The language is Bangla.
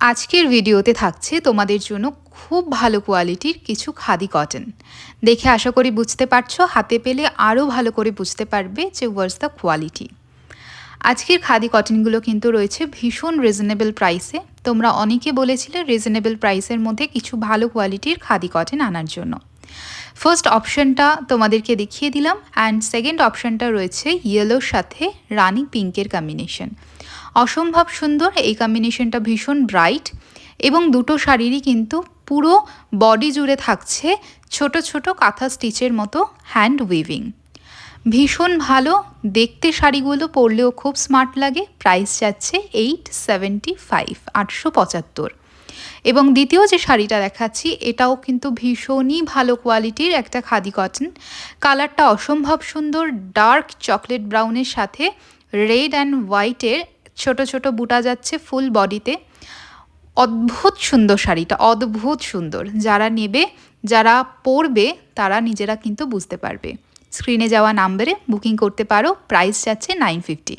আজকের ভিডিওতে থাকছে তোমাদের জন্য খুব ভালো কোয়ালিটির কিছু খাদি কটন। দেখে আশা করি বুঝতে পারছো, হাতে পেলে আরও ভালো করে বুঝতে পারবে যে ওয়াটস দ্য কোয়ালিটি। আজকের খাদি কটনগুলো কিন্তু রয়েছে ভীষণ রিজনেবল প্রাইসে। তোমরা অনেকে বলেছিলে রিজনেবল প্রাইসের মধ্যে কিছু ভালো কোয়ালিটির খাদি কটন আনার জন্য। ফার্স্ট অপশনটা তোমাদেরকে দেখিয়ে দিলাম, অ্যান্ড সেকেন্ড অপশনটা রয়েছে ইয়েলোর সাথে রানি পিঙ্কের কম্বিনেশন। অসম্ভব সুন্দর এই কম্বিনেশনটা, ভীষণ ব্রাইট, এবং দুটো শাড়িরই কিন্তু পুরো বডি জুড়ে থাকছে ছোট ছোট কাঁথা স্টিচের মতো হ্যান্ড উইভিং। ভীষণ ভালো দেখতে, শাড়িগুলো পরলেও খুব স্মার্ট লাগে। প্রাইস যাচ্ছে 875, 875। এবং দ্বিতীয় যে শাড়িটা দেখাচ্ছি এটাও কিন্তু ভীষণই ভালো কোয়ালিটির একটা খাদি কটন। কালারটা অসম্ভব সুন্দর, ডার্ক চকলেট ব্রাউনের সাথে রেড অ্যান্ড হোয়াইটের ছোট ছোট বুটা যাচ্ছে ফুল বডিতে। অদ্ভুত সুন্দর শাড়িটা, অদ্ভুত সুন্দর। যারা নেবে, যারা পরবে, তারা নিজেরা কিন্তু বুঝতে পারবে। স্ক্রিনে যাওয়া নাম্বারে বুকিং করতে পারো। প্রাইস যাচ্ছে 950।